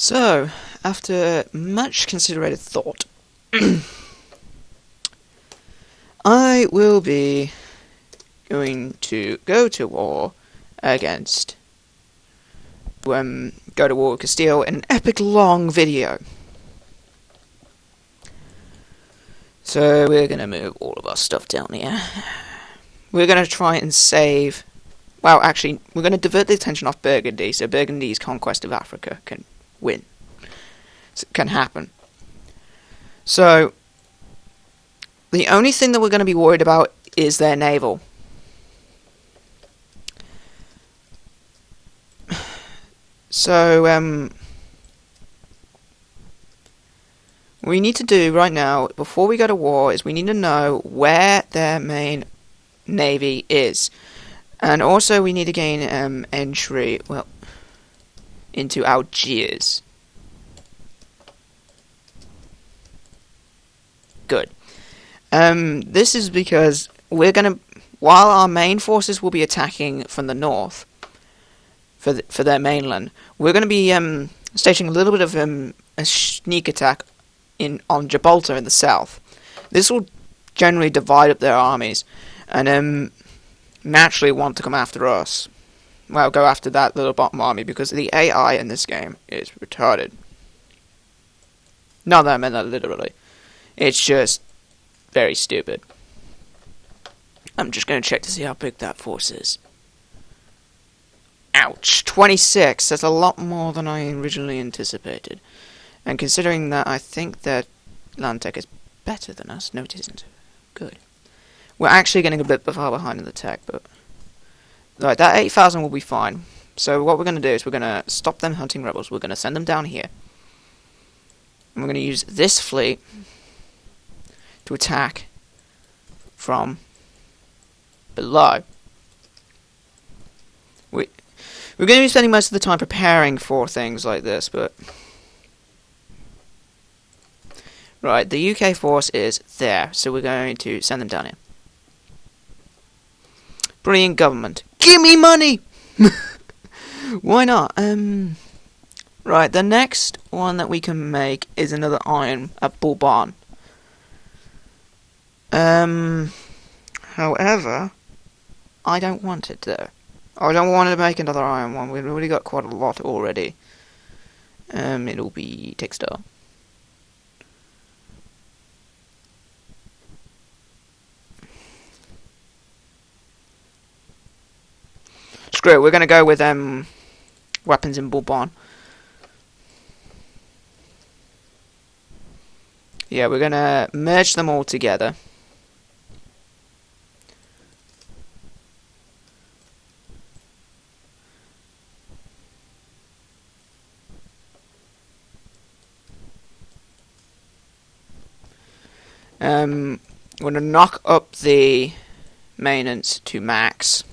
So, after much considered thought, I will be going to go to war against go to war with Castile in an epic long video. So we're gonna move all of our stuff down here. We're gonna try and save. Well, actually, we're gonna divert the attention off Burgundy, so Burgundy's conquest of Africa can win. So it can happen. So the only thing that we're gonna be worried about is their naval. So what we need to do right now, before we go to war, is we need to know where their main navy is. And also we need to gain entry, well, into Algiers. Good. This is because we're going to, while our main forces will be attacking from the north, for their mainland, we're going to be staging a little bit of a sneak attack on Gibraltar in the south. This will generally divide up their armies, and naturally want to come after us. Well, go after that little bottom army, because the AI in this game is retarded. Not that I meant that literally. It's just very stupid. I'm just going to check to see how big that force is. Ouch! 26! That's a lot more than I originally anticipated. And considering that I think that Landtech is better than us, no it isn't. Good. We're actually getting a bit far behind in the tech, but... Right, that 8,000 will be fine. So what we're going to do is we're going to stop them hunting rebels. We're going to send them down here. And we're going to use this fleet to attack from below. We're going to be spending most of the time preparing for things like this, but... Right, the UK force is there, so we're going to send them down here. Brilliant government. Give me money! Why not? Right, the next one that we can make is another iron at Bourbon. However, I don't want it though. I don't want to make another iron one. We've already got quite a lot already. It'll be textile. Screw it, we're going to go with weapons in Bourbon. Yeah, we're going to merge them all together. We're going to knock up the maintenance to max.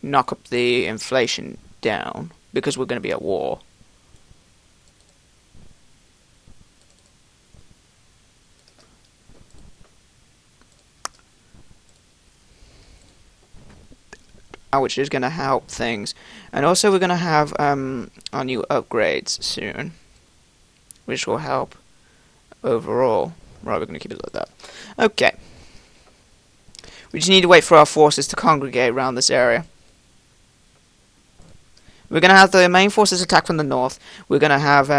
Knock up the inflation down, because we're going to be at war. Which is going to help things. And also we're going to have our new upgrades soon, which will help overall. Right, we're going to keep it like that. Okay. We just need to wait for our forces to congregate around this area. We're going to have the main forces attack from the north. We're going to have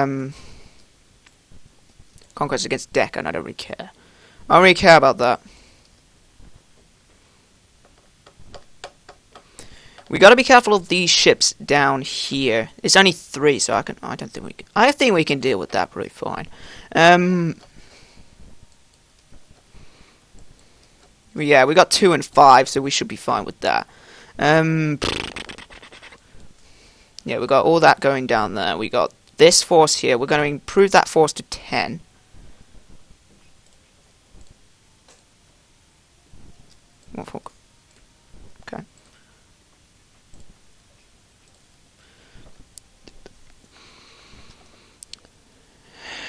conquest against Deccan. I don't really care. I don't really care about that. We got to be careful of these ships down here. It's only 3, so I think we can deal with that pretty fine. Yeah, we got 2 and 5, so we should be fine with that. Yeah, we got all that going down there. We got this force here. We're going to improve that force to 10. Okay.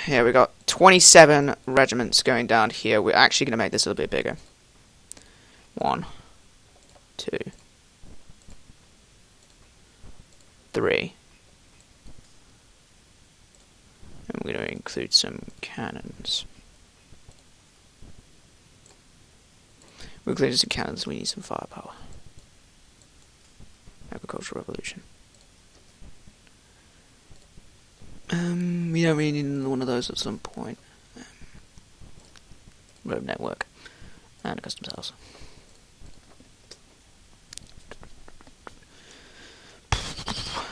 Yeah, we got 27 regiments going down here. We're actually going to make this a little bit bigger. 1, 2, 3, include some cannons. We included some cannons, we need some firepower. Agricultural revolution. We don't really need one of those at some point. Road network. And a customs house.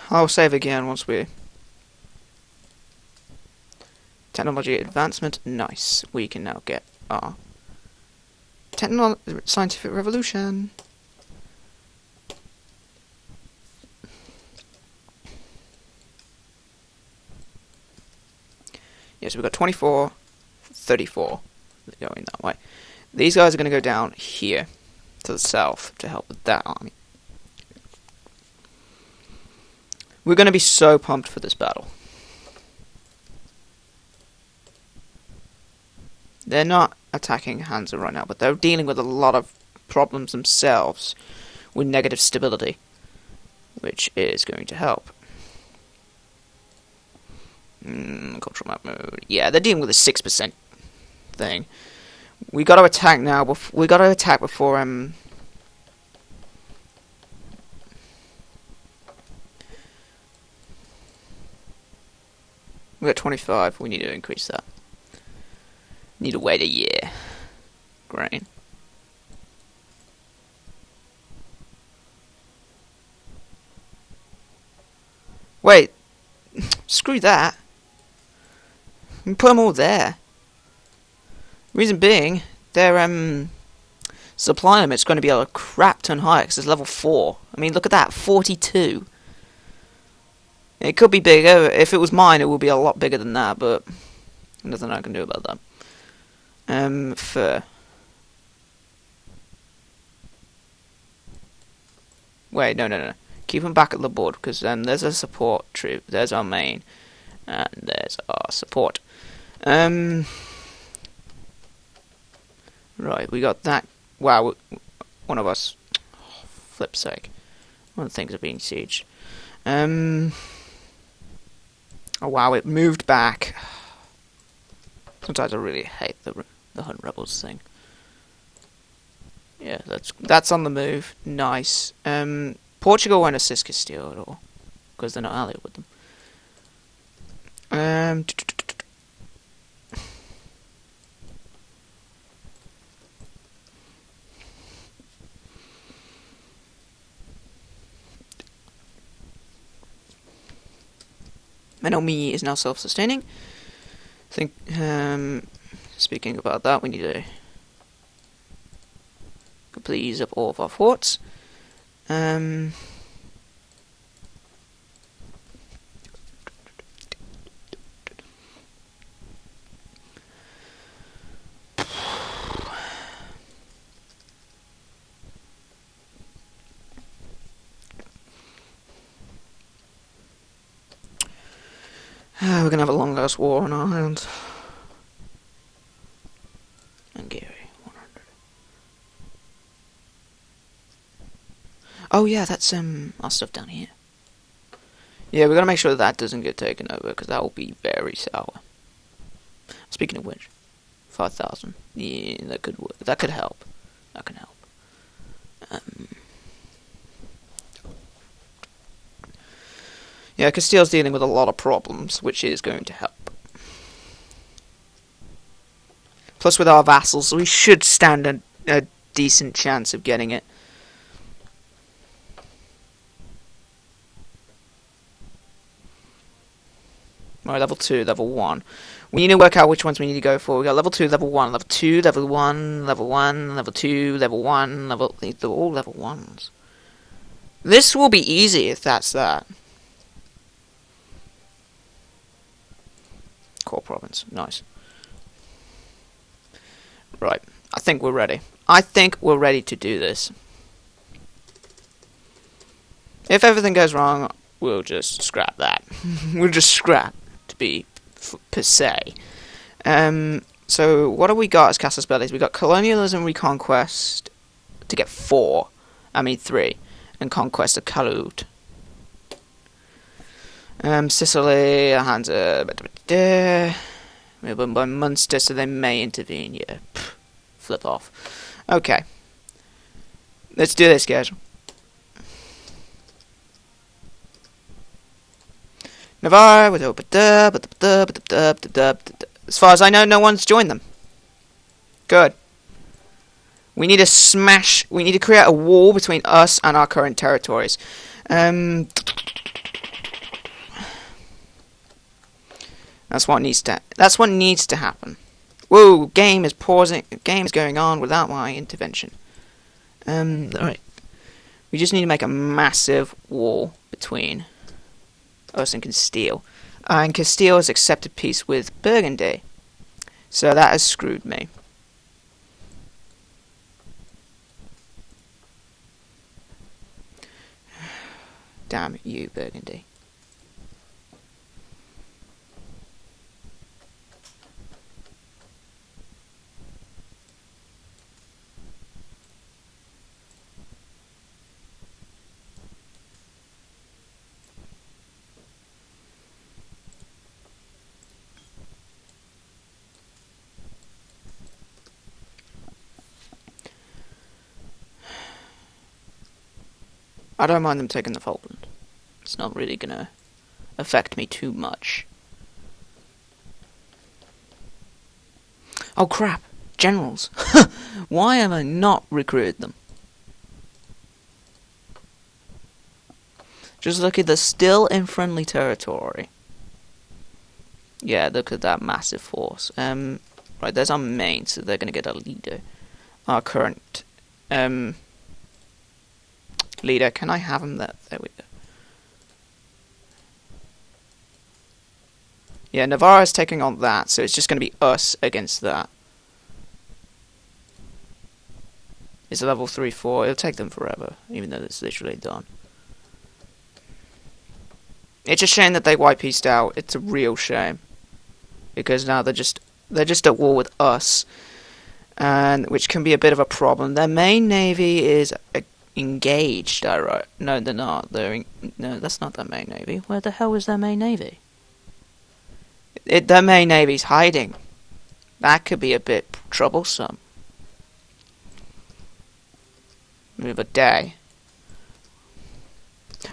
I'll save again once we... Technology advancement, nice. We can now get our... Scientific revolution. Yes, we've got 24, 34 going that way. These guys are going to go down here to the south to help with that army. We're going to be so pumped for this battle. They're not attacking Hansa right now, but they're dealing with a lot of problems themselves with negative stability, which is going to help. Cultural map mode. Yeah, they're dealing with a 6% thing. We got to attack now. We got to attack before we got 25. We need to increase that. Need to wait a year. Grain. Wait. Screw that. We can put them all there. Reason being, their supply limit's going to be a crap ton higher because it's level 4. I mean, look at that, 42. It could be bigger. If it was mine, it would be a lot bigger than that, but nothing I can do about that. Fur. Wait, no. Keep them back at the board, because there's a support troop. There's our main. And there's our support. Right, we got that. Wow, one of us. Oh, flip's sake. One of the things are being sieged. Oh wow, it moved back. Sometimes I really hate the Hunt Rebels thing. Yeah, that's on the move. Nice. Portugal won't assist Castile at all, because they're not allied with them. Menominee is now self-sustaining. Speaking about that, we need to completely use up all of our forts. We're gonna have a long ass war on our hands. Hungary, 100. Oh yeah, that's our stuff down here. Yeah, we're gonna make sure that doesn't get taken over, because that will be very sour. Speaking of which, 5,000. Yeah, that could work. That could help. That can help. Yeah, Castile's dealing with a lot of problems, which is going to help. Plus, with our vassals, we should stand a decent chance of getting it. Alright, level 2, level 1. We need to work out which ones we need to go for. We got level 2, level 1, level 2, level 1, level 1, level 2, level 1, level... They're all level 1s. This will be easy if that's that. Core province, nice. Right, I think we're ready. I think we're ready to do this. If everything goes wrong, we'll just scrap that. We'll just scrap, to be per se. So, what have we got as casus bellis? We got colonialism, reconquest to get 3, and conquest of Kalut. Sicily, Hansa, But by Munster, so they may intervene. Yeah, flip off. Okay, let's do this, guys. Navarre with as far as I know, no one's joined them. Good. We need to smash. We need to create a wall between us and our current territories. That's what needs to. That's what needs to happen. Whoa! Game is pausing. Game is going on without my intervention. All right. We just need to make a massive wall between us and Castile. And Castile has accepted peace with Burgundy. So that has screwed me. Damn you, Burgundy. I don't mind them taking the Falkland. It's not really gonna affect me too much. Oh crap! Generals! Why have I not recruited them? Just look at, they're still in friendly territory. Yeah, look at that massive force. Right, there's our main, so they're gonna get a leader. Our current, leader. Can I have him there? There we go. Yeah, Navarra's taking on that, so it's just going to be us against that. It's a level 3-4. It'll take them forever, even though it's literally done. It's a shame that they white-pieced out. It's a real shame, because now they're just at war with us, and which can be a bit of a problem. Their main navy is engaged. Right? No, they're not. No, that's not their main navy. Where the hell is their main navy? Their main navy's hiding. That could be a bit troublesome. Move a day.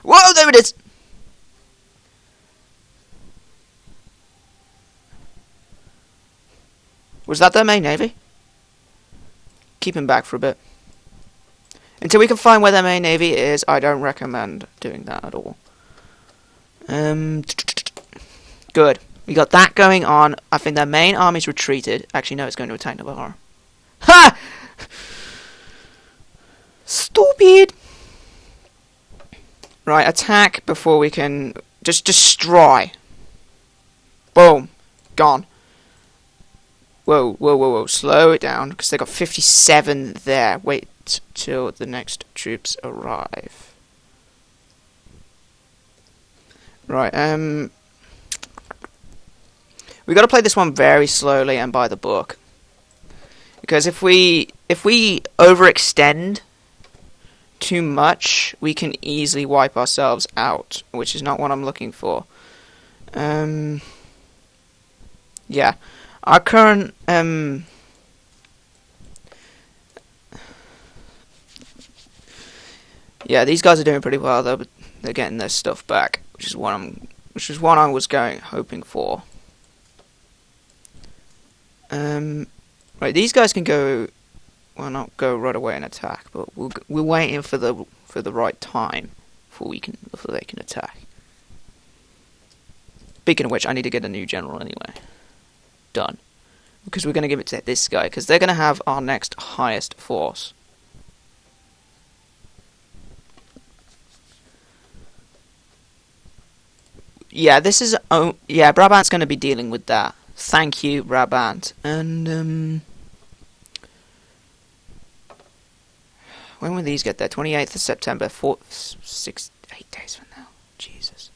Whoa, there it is! Was that their main navy? Keep him back for a bit. Until we can find where their main navy is, I don't recommend doing that at all. Good. We got that going on. I think their main army's retreated. Actually, no, it's going to attack Navarre. Ha! Stupid! Right, attack before we can... Just destroy. Boom. Gone. Whoa, whoa, whoa, whoa. Slow it down, because they got 57 there. Wait till the next troops arrive. Right, we got to play this one very slowly and by the book, because if we overextend too much, we can easily wipe ourselves out, which is not what I'm looking for. Yeah, our current yeah, these guys are doing pretty well though, but they're getting their stuff back, which is what I was hoping for. Right, these guys can go. Well, not go right away and attack, but we're waiting for the right time before they can attack. Speaking of which, I need to get a new general anyway. Done, because we're going to give it to this guy, because they're going to have our next highest force. Yeah, this is yeah, Brabant's going to be dealing with that. Thank you, Brabant. And when will these get there? 28th of September, 8 days from now. Jesus.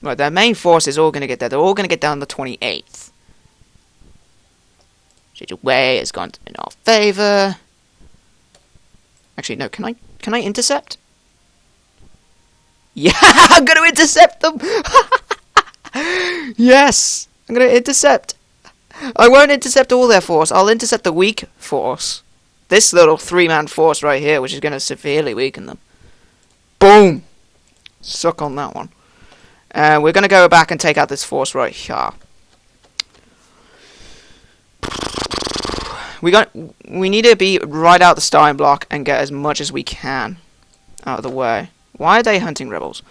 Right, their main force is all going to get there. They're all going to get down the 28th. Way has gone in our favour. Actually, no. Can I intercept? Yeah, I'm going to intercept them. Yes! I'm gonna intercept. I won't intercept all their force. I'll intercept the weak force. This little 3-man force right here, which is gonna severely weaken them. Boom! Suck on that one. We're gonna go back and take out this force right here. We need to be right out the starting block and get as much as we can out of the way. Why are they hunting rebels?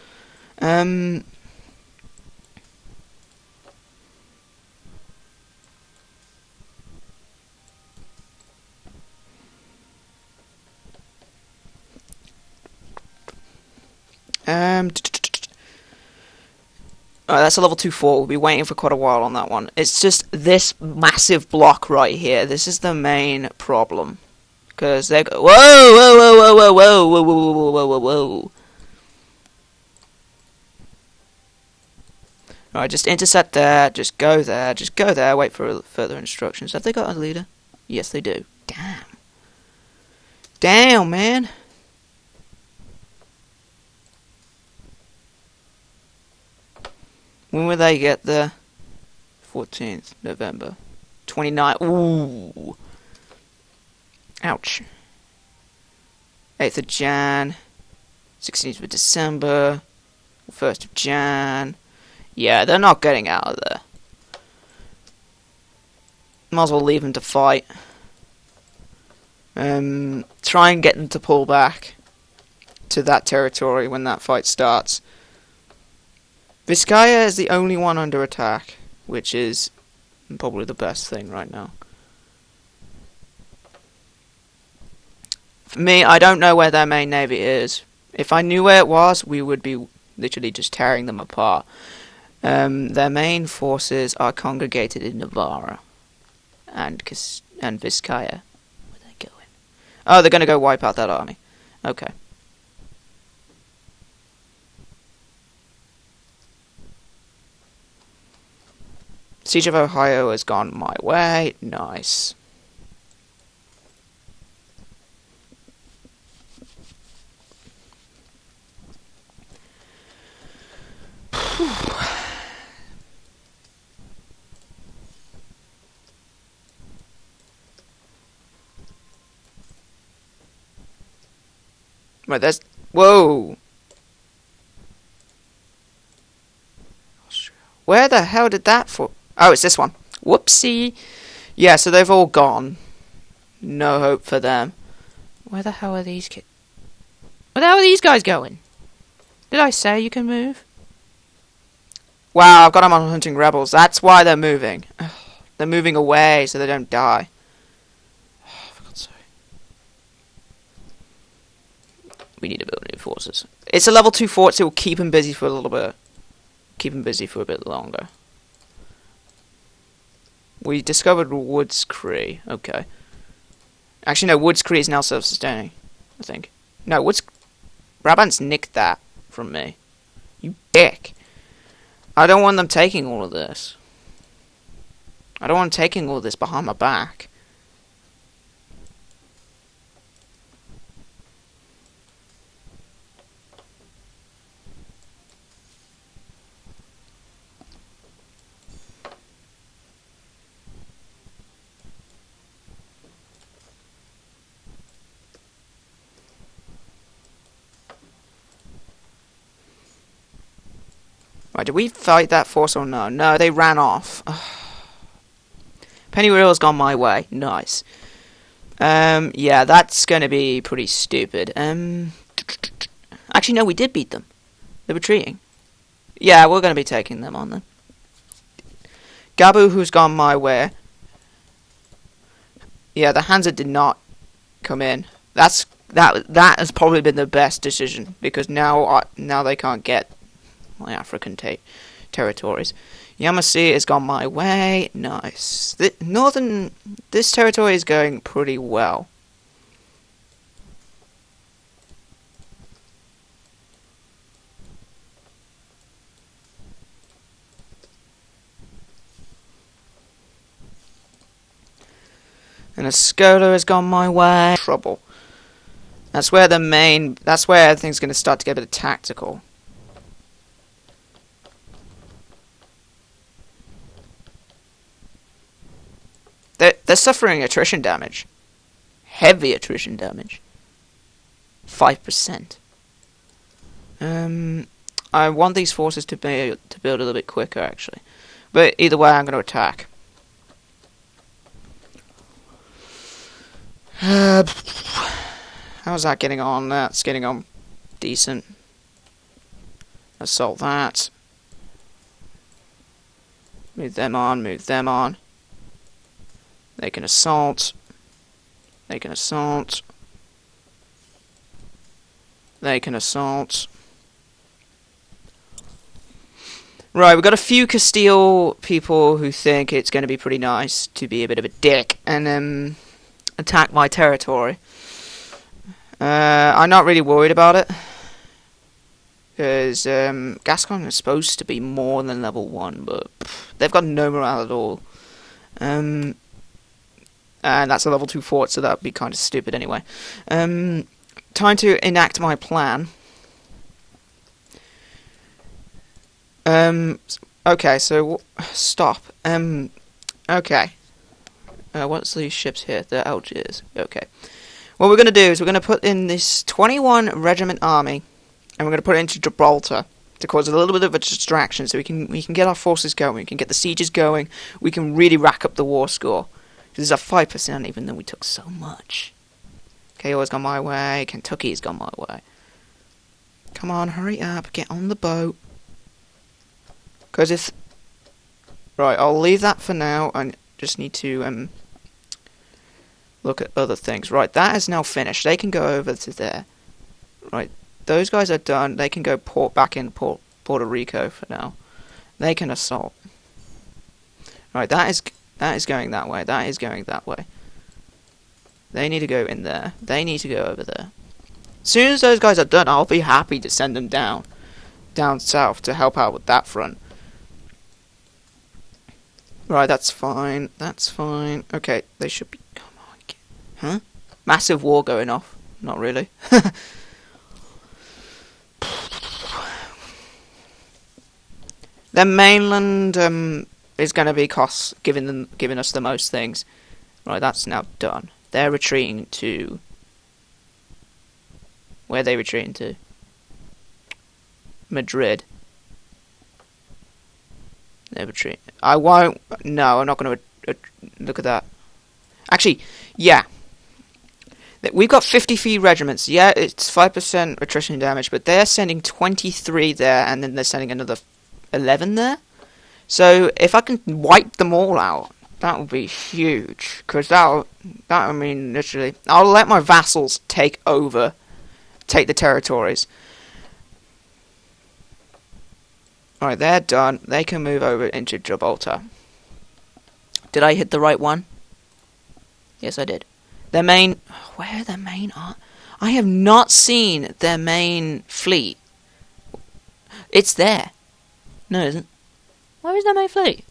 That's a level 2 fort. We'll be waiting for quite a while on that one. It's just this massive block right here. This is the main problem. Because they go, whoa, whoa, whoa, whoa, whoa, whoa, whoa, whoa, whoa, whoa, whoa. Alright, just intercept there, just go there, wait for further instructions. Have they got a leader? Yes, they do. Damn. Damn, man. When will they get there? 14th November. 29th. Ooh. Ouch. 8th of Jan. 16th of December. 1st of Jan. Yeah, they're not getting out of there. Might as well leave them to fight. Try and get them to pull back to that territory when that fight starts. Vizcaya is the only one under attack, which is probably the best thing right now. For me, I don't know where their main navy is. If I knew where it was, we would be literally just tearing them apart. Their main forces are congregated in Navarra and Vizcaya. Where are they going? Oh, they're going to go wipe out that army. Okay. Siege of Ohio has gone my way. Nice. Right, there's... Whoa! Where the hell did that fall? Oh, it's this one. Whoopsie. Yeah, so they've all gone. No hope for them. Where the hell are these kids? Where the hell are these guys going? Did I say you can move? Wow, I've got them on hunting rebels. That's why they're moving. Ugh, they're moving away so they don't die. Oh, for God's sake. We need to build new forces. It's a level 2 fort, so we'll keep them busy for a little bit. Keep them busy for a bit longer. We discovered Woods Cree. Okay. Actually, no, Woods Cree is now self-sustaining, I think. No, Brabant's nicked that from me. You dick. I don't want them taking all of this. I don't want them taking all this behind my back. Right, did we fight that force or no? No, they ran off. Pennyreal's gone my way. Nice. Yeah, that's going to be pretty stupid. Actually, no, we did beat them. They're retreating. Yeah, we're going to be taking them on then. Gabu, who's gone my way. Yeah, the Hansa did not come in. That has probably been the best decision because now they can't get my African territories. Yamasee has gone my way. Nice. This territory is going pretty well. And Escola has gone my way. Trouble. That's where everything's going to start to get a bit tactical. they're suffering attrition damage. Heavy attrition damage. 5%. I want these forces to build a little bit quicker, actually. But either way, I'm going to attack. How's that getting on? That's getting on decent. Assault that. Move them on, move them on. They can assault. They can assault. They can assault. Right, we've got a few Castile people who think it's going to be pretty nice to be a bit of a dick and attack my territory. I'm not really worried about it, because Gascon is supposed to be more than level 1, but they've got no morale at all. And that's a level 2 fort, so that would be kind of stupid anyway. Time to enact my plan. Okay, so stop. Okay. What's these ships here? The Algiers. Okay. What we're going to do is we're going to put in this 21 regiment army, and we're going to put it into Gibraltar to cause a little bit of a distraction, so we can get our forces going, we can get the sieges going, we can really rack up the war score. This is a 5%, even though we took so much. KO's gone my way. Kentucky's gone my way. Come on, hurry up. Get on the boat. Because if... Right, I'll leave that for now. I just need to look at other things. Right, that is now finished. They can go over to there. Right, those guys are done. They can go back in Puerto Rico for now. They can assault. Right, that is going that way. That is going that way. They need to go in there. They need to go over there. As soon as those guys are done, I'll be happy to send them down south to help out with that front. Right, that's fine. That's fine. Okay, they should be... Come on. Huh? Massive war going off. Not really. The mainland is going to be costs, giving us the most things. Right, that's now done. They're retreating to... Where are they retreating to? Madrid. They're retreating. I won't... No, I'm not going to... Look at that. Actually, yeah. We've got 53 regiments. Yeah, it's 5% attrition damage, but they're sending 23 there, and then they're sending another 11 there. So, if I can wipe them all out, that would be huge. Because that I mean, literally... I'll let my vassals take the territories. Alright, they're done. They can move over into Gibraltar. Did I hit the right one? Yes, I did. Their main... Where their main are... I have not seen their main fleet. It's there. No, it isn't. Where is their main fleet?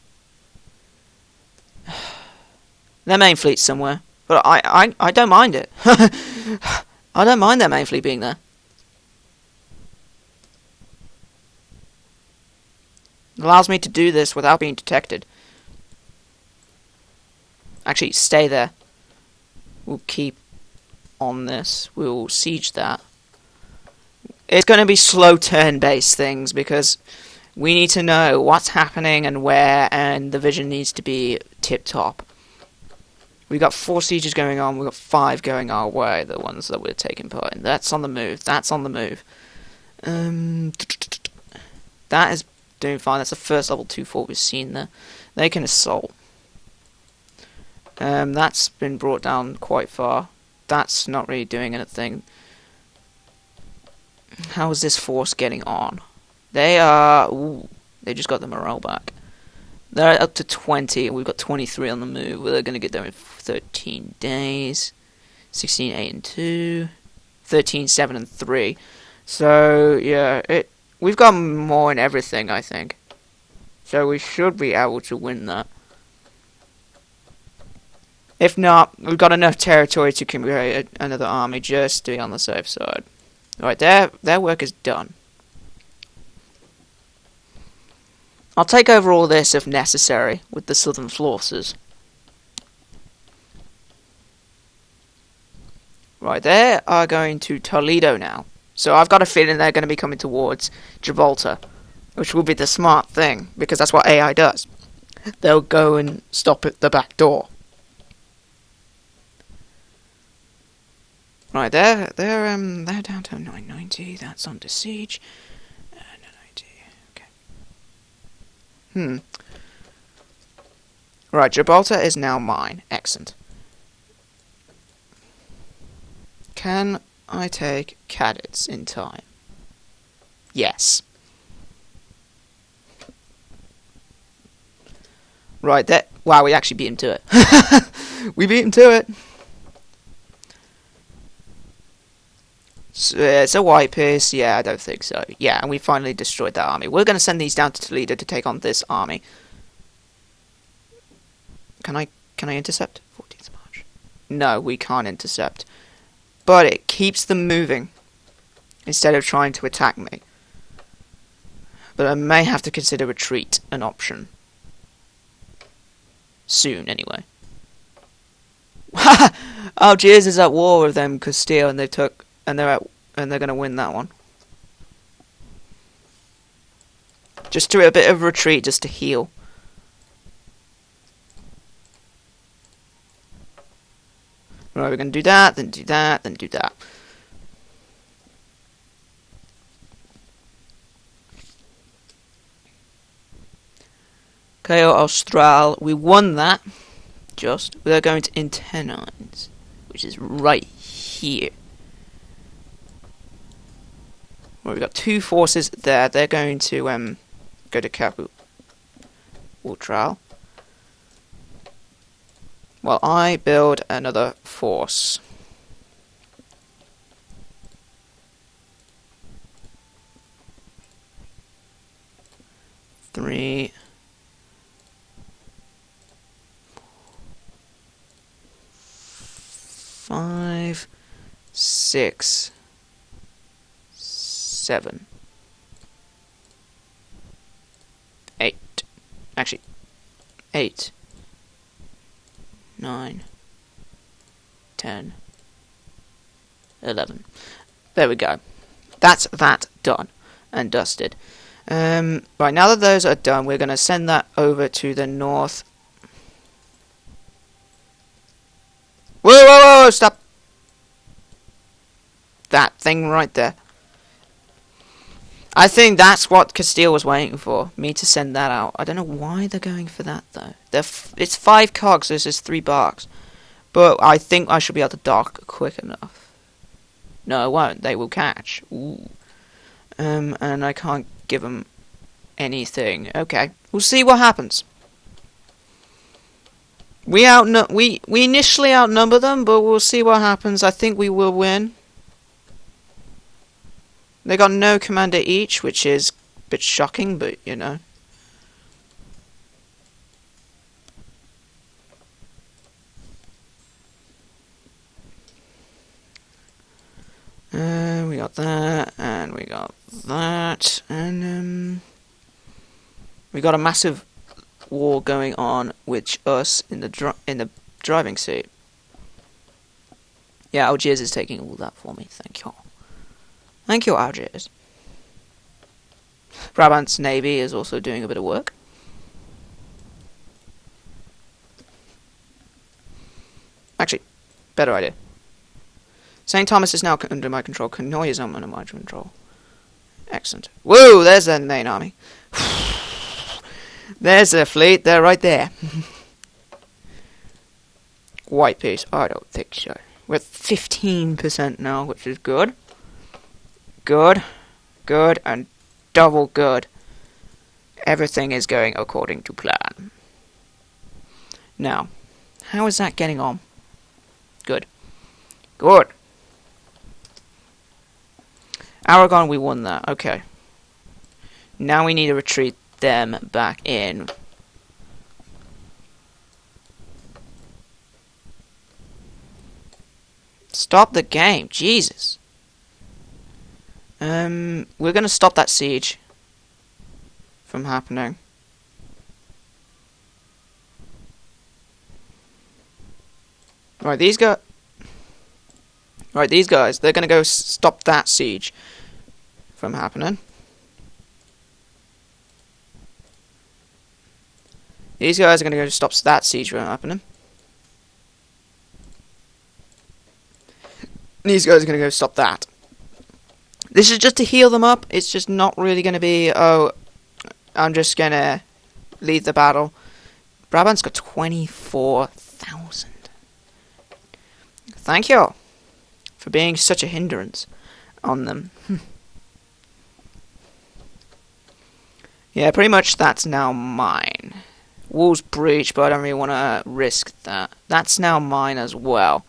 Their main fleet's somewhere. But I don't mind it. I don't mind their main fleet being there. It allows me to do this without being detected. Actually, stay there. We'll keep on this. We'll siege that. It's going to be slow turn-based things, because we need to know what's happening and where, and the vision needs to be tip-top. We've got 4 sieges going on, we've got 5 going our way, the ones that we're taking part in. That's on the move, that's on the move. That is doing fine, that's the first level 2 fort we've seen there. They can assault. That's been brought down quite far. That's not really doing anything. How is this force getting on? They are... Ooh, they just got the morale back. They're up to 20, and we've got 23 on the move. Well, they're going to get there in 13 days. 16, 8, and 2. 13, 7, and 3. So, yeah, we've got more in everything, I think. So we should be able to win that. If not, we've got enough territory to create another army just to be on the safe side. Alright, their work is done. I'll take over all this if necessary with the southern forces. Right, they are going to Toledo now. So I've got a feeling they're going to be coming towards Gibraltar, which will be the smart thing, because that's what AI does. They'll go and stop at the back door. Right, they're down to 990. That's under siege. 990. Okay. Right, Gibraltar is now mine. Excellent. Can I take cadets in time? Yes. Right, that. Wow, we actually beat him to it. We beat him to it. So, it's a white piece. Yeah, I don't think so. Yeah, and we finally destroyed that army. We're going to send these down to Toledo to take on this army. Can I intercept? 14th March. No, we can't intercept. But it keeps them moving instead of trying to attack me. But I may have to consider retreat an option. Soon, anyway. Algiers is at war with them, Castile, and they're going to win that one. Just do a bit of retreat, just to heal. Right, we're going to do that, then do that, then do that. Cayo Austral, we won that. Just, we're going to Internines, which is right here. Well, we've got two forces there. They're going to go to Capo Austral. Well, I build another force. Three. 5, 6, 7, 8. Actually, 8, 9, 10, 11. There we go. That's that done and dusted. Right, now that those are done, we're going to send that over to the north. Whoa, stop! That thing right there. I think that's what Castile was waiting for, me to send that out. I don't know why they're going for that, though. It's 5 cogs, this is 3 barks. But I think I should be able to dock quick enough. No, I won't. They will catch. Ooh. And I can't give them anything. Okay, we'll see what happens. We initially outnumber them, but we'll see what happens. I think we will win. They got no commander each, which is a bit shocking, but you know. We got that, and we got that, and we got a massive war going on with us in the driving seat. Yeah, Algiers is taking all that for me. Thank you. Thank you, Algiers. Brabant's navy is also doing a bit of work. Actually, better idea. St. Thomas is now under my control. Connaught is under my control. Excellent. Whoa, there's the main army. There's their fleet. They're right there. White piece. I don't think so. We're at 15% now, which is good. Good. Good. And double good. Everything is going according to plan. Now, how is that getting on? Good. Good. Aragon, we won that. Okay. Now we need to retreat them back in. Stop the game. Jesus. We're going to stop that siege from happening. Right, these go... Right, these guys, they're going to go stop that siege from happening. These guys are going to go stop that siege from happening. These guys are going to go stop that. This is just to heal them up. It's just not really going to be, oh, I'm just going to lead the battle. Brabant's got 24,000. Thank you all for being such a hindrance on them. Yeah, pretty much that's now mine. Walls breach, but I don't really want to risk that. That's now mine as well.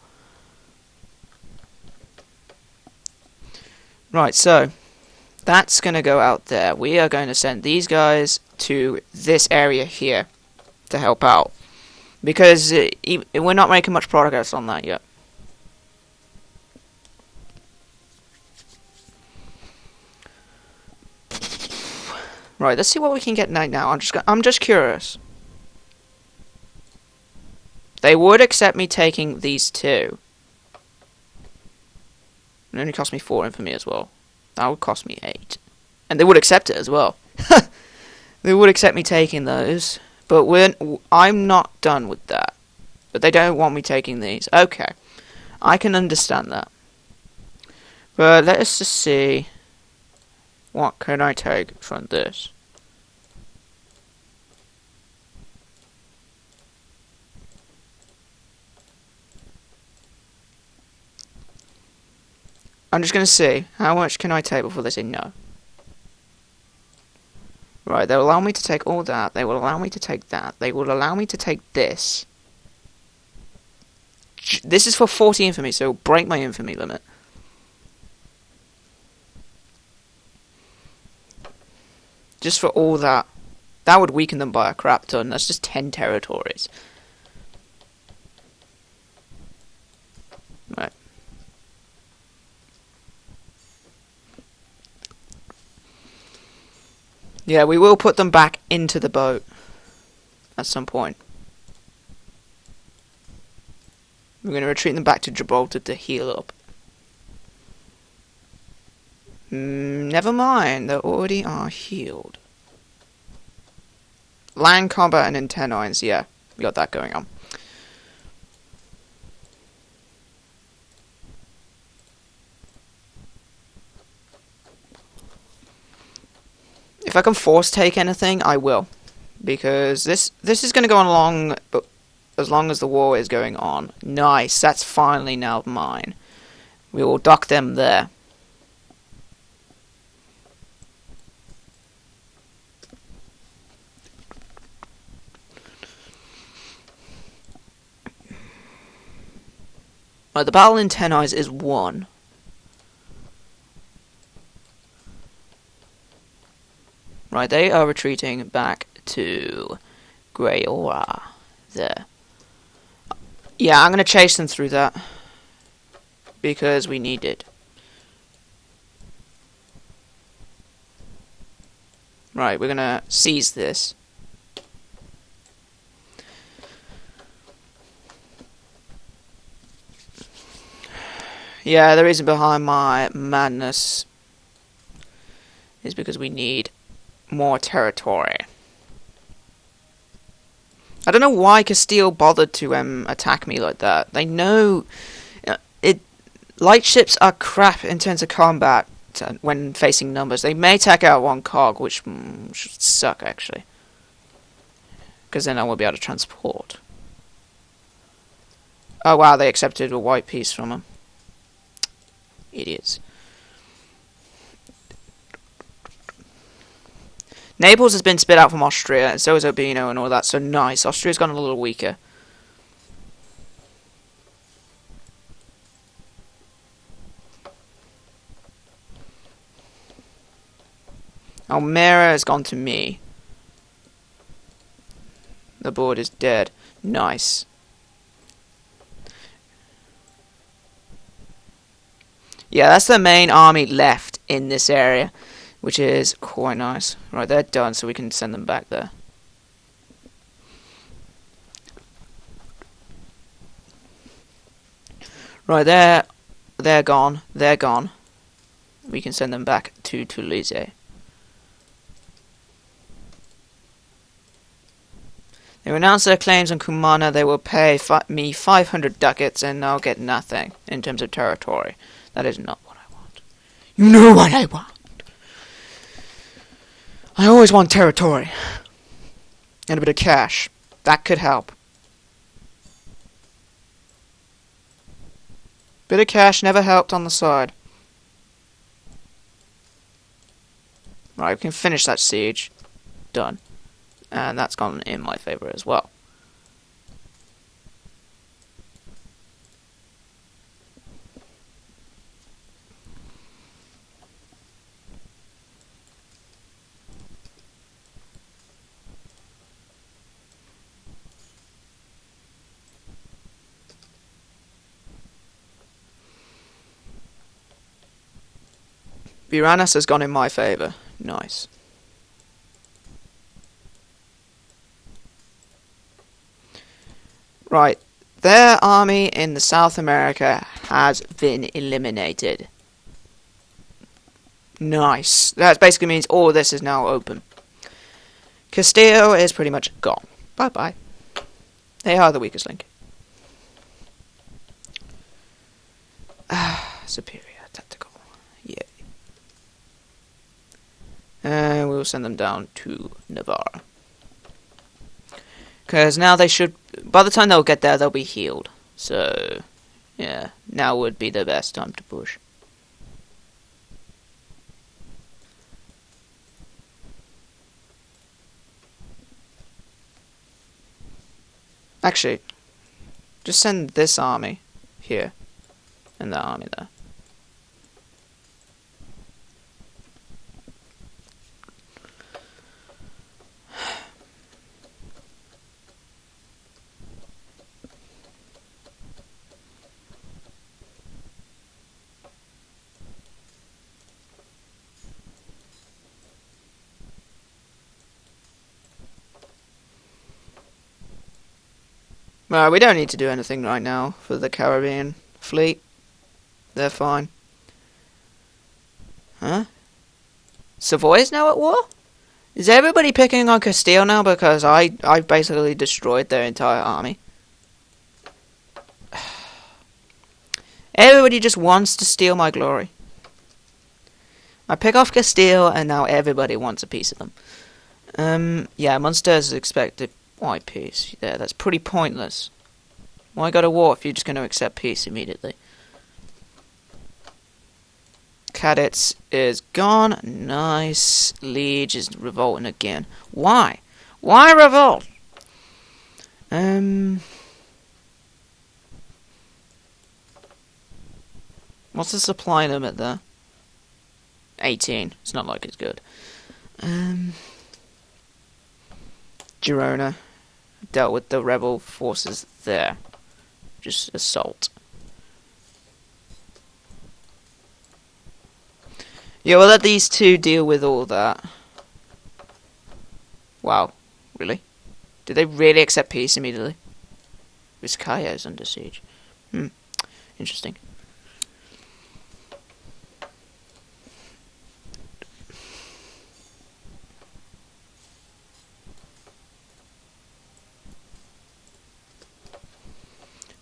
Right, so that's going to go out there. We are going to send these guys to this area here to help out. Because we're not making much progress on that yet. Right, let's see what we can get now. I'm just curious. They would accept me taking these two. It only cost me 4 infamy as well. That would cost me 8. And they would accept it as well. They would accept me taking those. But I'm not done with that. But they don't want me taking these. Okay. I can understand that. But let us just see. What can I take from this? I'm just going to see. How much can I take before they say no? Right, they'll allow me to take all that. They will allow me to take that. They will allow me to take this. This is for 40 infamy, so it'll break my infamy limit. Just for all that. That would weaken them by a crap ton. That's just 10 territories. Right. Yeah, we will put them back into the boat at some point. We're going to retreat them back to Gibraltar to heal up. Never mind, they already are healed. Land combat and internines, yeah, we got that going on. If I can force take anything, I will. Because this is going to go on long, but as long as the war is going on. Nice, that's finally now mine. We will dock them there. Right, the battle in Ten Eyes is won. Right, they are retreating back to Greyora. There. Yeah, I'm going to chase them through that. Because we need it. Right, we're going to seize this. Yeah, the reason behind my madness is because we need more territory. I don't know why Castile bothered to attack me like that. They know light ships are crap in terms of combat when facing numbers. They may take out one cog, which should suck actually, because then I won't be able to transport. Oh wow, they accepted a white piece from them. Idiots. Naples has been spit out from Austria, and so is Urbino and all that, so nice. Austria's gone a little weaker. Almera has gone to me. The board is dead. Nice. Yeah, that's the main army left in this area, which is quite nice. Right, they're done, so we can send them back there. Right, they're gone. They're gone. We can send them back to Toulouse. They renounce their claims on Kumana. They will pay me 500 ducats, and I'll get nothing in terms of territory. That is not what I want. You know what I want. I always want territory. And a bit of cash. That could help. Bit of cash never helped on the side. Right, we can finish that siege. Done. And that's gone in my favour as well. Uranus has gone in my favour. Nice. Right. Their army in the South America has been eliminated. Nice. That basically means all of this is now open. Castillo is pretty much gone. Bye-bye. They are the weakest link. Superior tactical. Yeah. And we'll send them down to Navarre. Because now they should... By the time they'll get there, they'll be healed. So, yeah. Now would be the best time to push. Actually, just send this army here. And that army there. Well, we don't need to do anything right now for the Caribbean fleet. They're fine. Huh? Savoy is now at war? Is everybody picking on Castile now because I basically destroyed their entire army? Everybody just wants to steal my glory. I pick off Castile and now everybody wants a piece of them. Yeah, Munster is expected. Why peace? Yeah, that's pretty pointless. Why go to war if you're just going to accept peace immediately? Cadets is gone. Nice. Liege is revolting again. Why? Why revolt? What's the supply limit there? 18. It's not like it's good. Girona dealt with the rebel forces there. Just assault. Yeah, we'll let these two deal with all that. Wow. Really? Did they really accept peace immediately? Vizcaya is under siege. Interesting.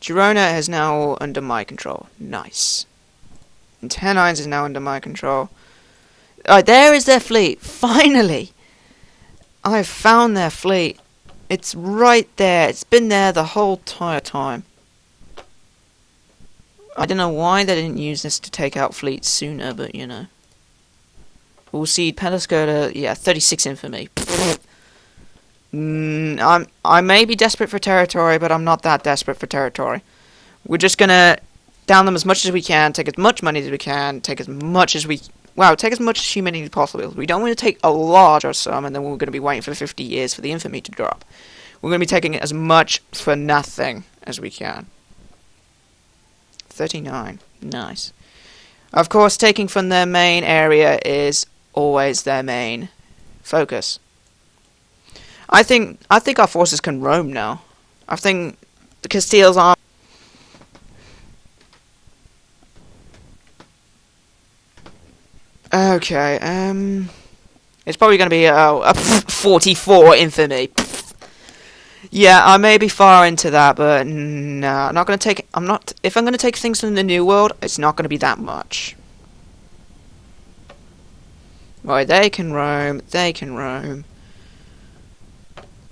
Girona is now under my control. Nice. And Tannines is now under my control. Alright, there is their fleet. Finally! I've found their fleet. It's right there. It's been there the whole entire time. I don't know why they didn't use this to take out fleets sooner, but you know. We'll see. Penascola, yeah, 36 infamy. I may be desperate for territory, but I'm not that desperate for territory. We're just gonna down them as much as we can, take as much money as we can, take as much humanity as possible. We don't want to take a larger sum, and then we're going to be waiting for 50 years for the infamy to drop. We're going to be taking as much for nothing as we can. 39. Nice. Of course, taking from their main area is always their main focus. I think our forces can roam now. I think Castile's army. Okay, it's probably going to be a 44 infamy. Yeah, I may be far into that, but no, I'm not going to take. If I'm going to take things from the New World, it's not going to be that much. Right, they can roam. They can roam.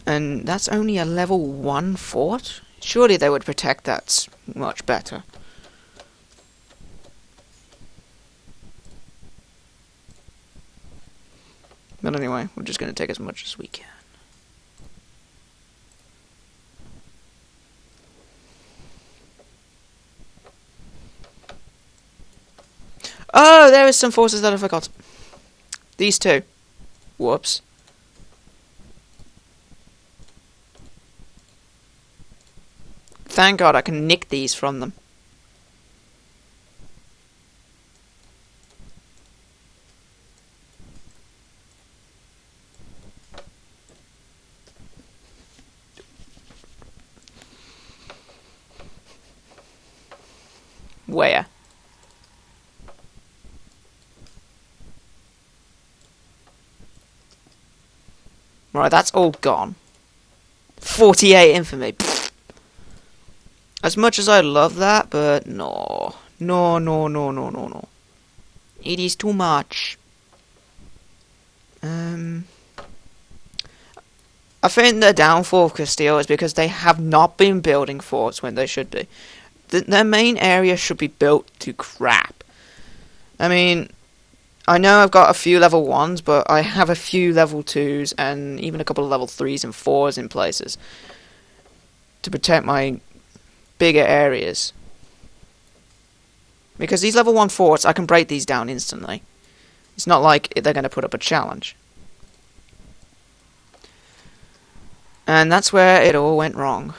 And that's only a level 1 fort? Surely they would protect that much better. But anyway, we're just going to take as much as we can. Oh, there is some forces that I forgot. These two. Whoops. Thank God I can nick these from them. Where? Right, that's all gone. 48 infamy. Pfft. As much as I love that, but no. No, no, no, no, no, no. It is too much. I think the downfall of Castile is because they have not been building forts when they should be. Their main area should be built to crap. I mean, I know I've got a few level 1s, but I have a few level 2s and even a couple of level 3s and 4s in places to protect my bigger areas. Because these level 1 forts, I can break these down instantly. It's not like they're going to put up a challenge. And that's where it all went wrong.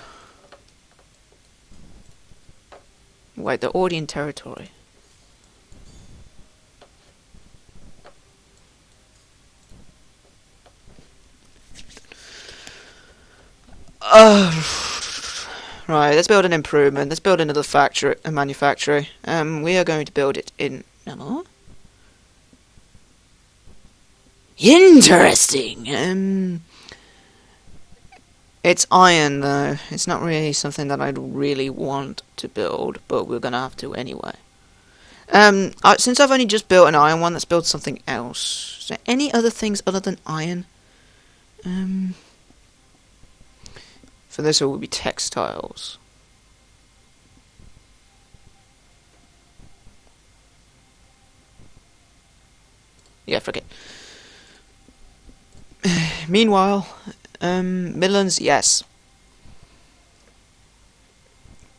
Wait, the Audian territory. Right, let's build an improvement. Let's build another factory, a manufactory. We are going to build it in... No? Interesting! It's iron, though. It's not really something that I'd really want to build, but we're gonna have to anyway. Since I've only just built an iron one, let's build something else. Is there any other things other than iron? For this, it will be textiles. Yeah, forget. Meanwhile, Midlands, yes.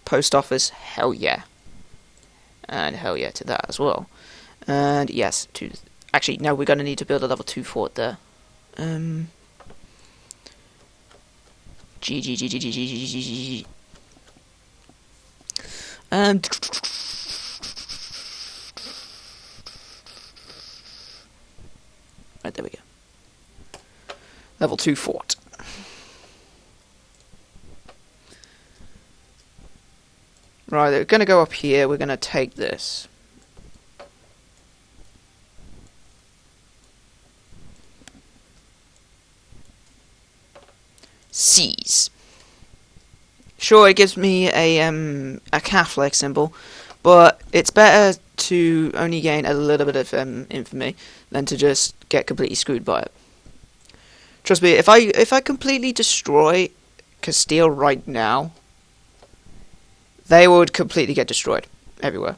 Post office, hell yeah. And hell yeah to that as well. And yes, actually, no, we're going to need to build a level 2 fort there. G. Right, there we go. Level 2 fort. Right, we're going to go up here. We're going to take this. Seize. Sure, it gives me a Catholic symbol, but it's better to only gain a little bit of infamy than to just get completely screwed by it. Trust me, if I completely destroy Castile right now, they would completely get destroyed everywhere.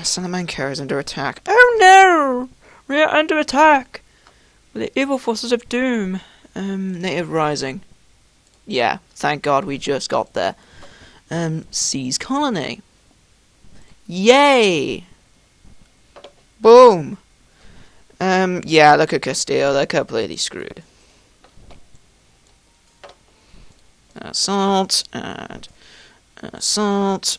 Salamanca is under attack. Oh no! We are under attack! The evil forces of doom. Native Rising. Yeah, thank God we just got there. Seize colony. Yay! Boom! Yeah, look at Castile, they're completely screwed. Assault, and assault.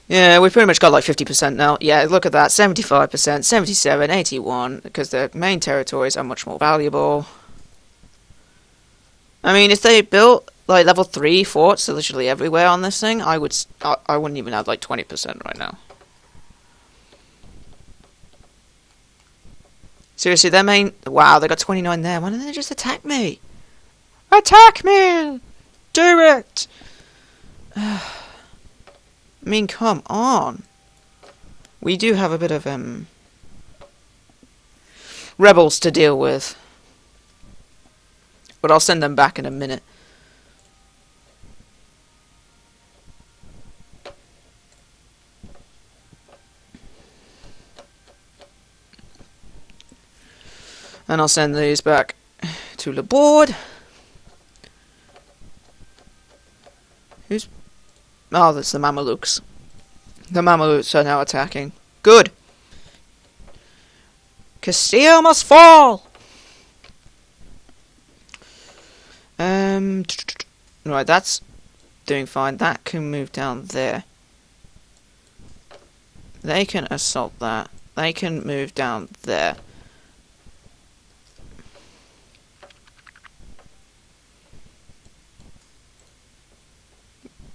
Yeah, we've pretty much got like 50% now. Yeah, look at that, 75%, 77, 81, because the main territories are much more valuable. I mean, if they built like level 3 forts are literally everywhere on this thing, I wouldn't even have like 20% right now. Seriously, their main... Wow, they got 29 there. Why didn't they just attack me? Attack me! Do it! I mean, come on. We do have a bit of, rebels to deal with. But I'll send them back in a minute. And I'll send these back to the board. Who's... Oh, that's the Mamelukes. The Mamelukes are now attacking. Good. Castile must fall! Right, that's doing fine. That can move down there. They can assault that. They can move down there.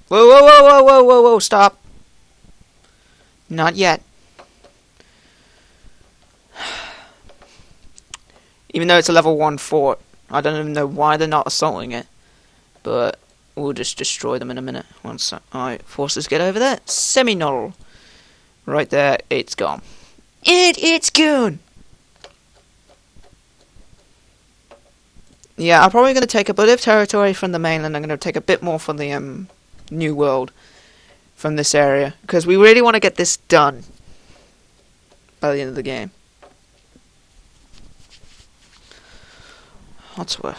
Whoa, whoa, whoa, whoa, whoa, whoa, whoa, stop. Not yet. Even though it's a level 1 fort, I don't even know why they're not assaulting it. But we'll just destroy them in a minute once our forces get over there. Seminole. Right there, it's gone. It's gone! Yeah, I'm probably going to take a bit of territory from the mainland. I'm going to take a bit more from the New World from this area. Because we really want to get this done by the end of the game. What's what?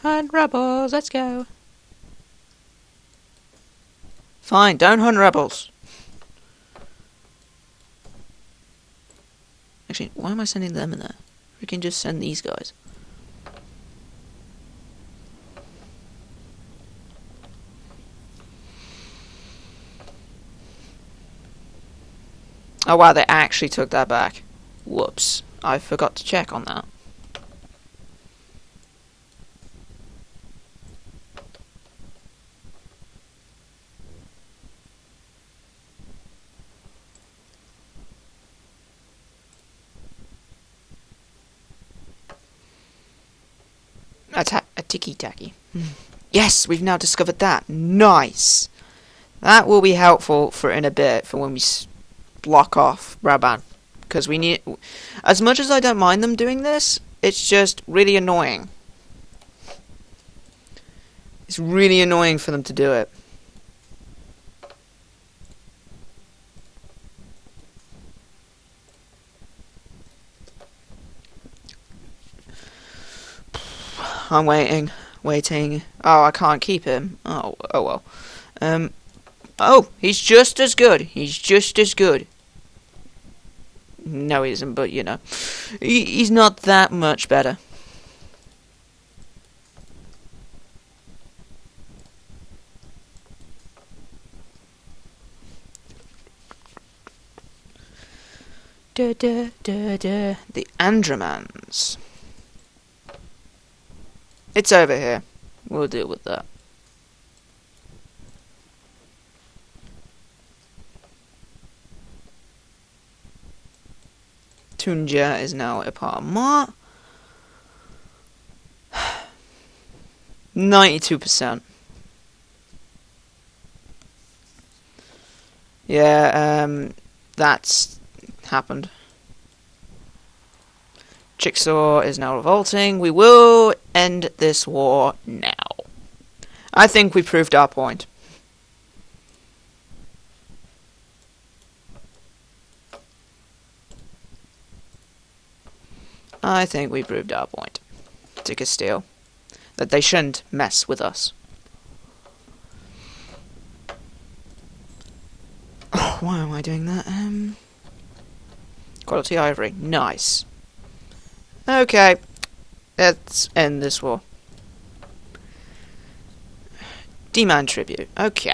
Hunt rebels, let's go. Fine, don't hunt rebels. Actually, why am I sending them in there? We can just send these guys. Oh wow, they actually took that back. Whoops. I forgot to check on that. A ticky-tacky. Yes, we've now discovered that. Nice. That will be helpful for in a bit, for when we block off Brabant. Because we need... As much as I don't mind them doing this, it's just really annoying. It's really annoying for them to do it. I'm waiting. Oh, I can't keep him. Oh well. Oh, he's just as good. He's just as good. No, he isn't, but you know. He's not that much better. The Andromans. It's over here. We'll deal with that. Tunja is now a part of Ma. 92%. Yeah, that's happened. Jigsaw is now revolting. We will end this war now. I think we proved our point. I think we proved our point to Castile. That they shouldn't mess with us. Oh, why am I doing that? Quality ivory. Nice. Okay. Let's end this war. Demand tribute. Okay.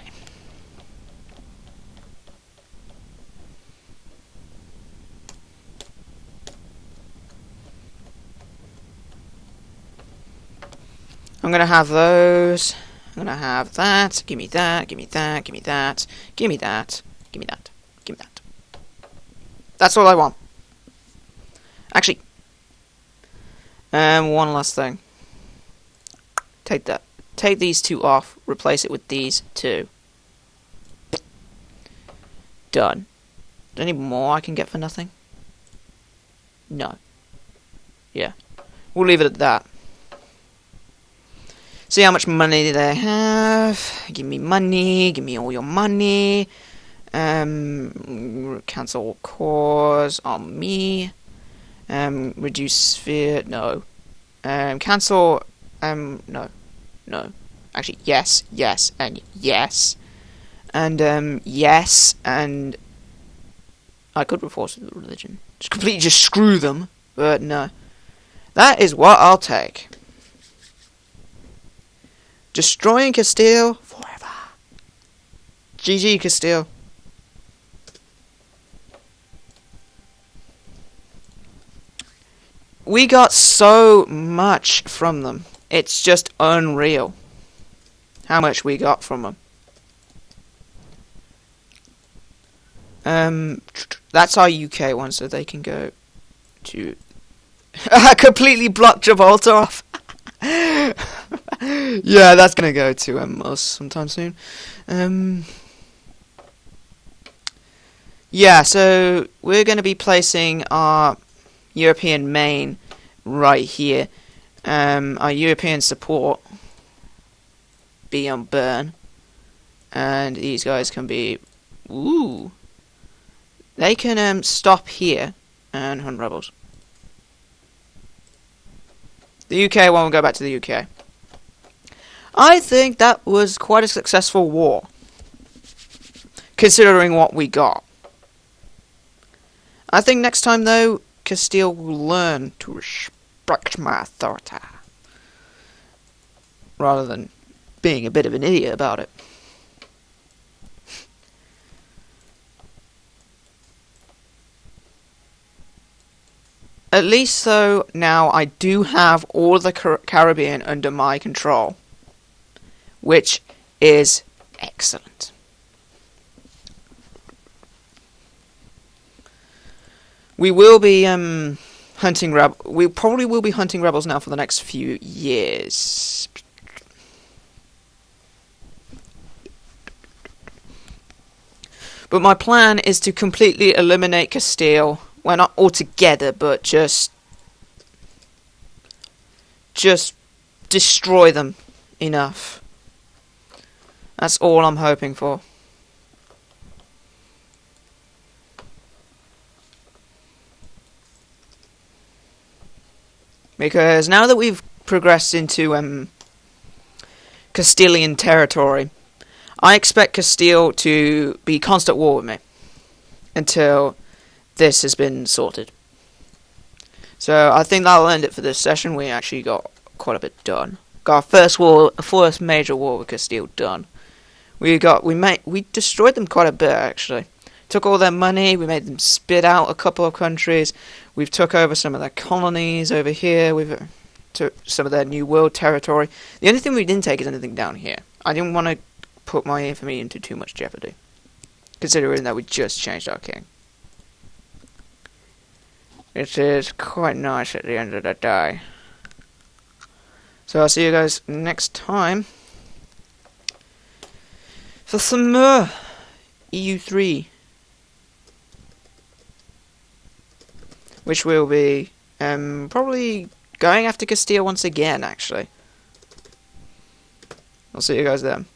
I'm gonna have those. I'm gonna have that. Give me that. Give me that. Give me that. Give me that. Give me that. Give me that. That's all I want. Actually, one last thing. Take that. Take these two off. Replace it with these two. Done. Is there any more I can get for nothing? No. Yeah. We'll leave it at that. See how much money they have. Give me money. Give me all your money. Cancel cause on me. Reduce sphere. No. Cancel. No. No. Actually, yes, yes, and yes. And, yes, and I could reforce the religion. Just screw them, but no. That is what I'll take. Destroying Castile forever. GG, Castile. We got so much from them. It's just unreal how much we got from them. That's our UK one, so they can go to... I completely blocked Gibraltar off. Yeah, that's gonna go to us sometime soon. Yeah, so we're gonna be placing our European main right here. Our European support be on burn, and these guys can be... Ooh. They can stop here and hunt rebels. The UK one will go back to the UK. I think that was quite a successful war, considering what we got. I think next time, though, Castile will learn to respect my authority, rather than being a bit of an idiot about it. At least, though, now I do have all the Caribbean under my control, which is excellent. We will be hunting we probably will be hunting rebels now for the next few years. But my plan is to completely eliminate Castile. Well, not altogether, but just destroy them enough. That's all I'm hoping for. Because now that we've progressed into Castilian territory, I expect Castile to be constant war with me until this has been sorted. So I think that'll end it for this session. We actually got quite a bit done. Got our first major war with Castile done. We destroyed them quite a bit, actually. Took all their money. We made them spit out a couple of countries. We've took over some of their colonies over here. We've took some of their New World territory. The only thing we didn't take is anything down here. I didn't want to put my infamy into too much jeopardy, considering that we just changed our king. It is quite nice at the end of the day. So I'll see you guys next time for some more EU3, which will be probably going after Castile once again, actually. I'll see you guys then.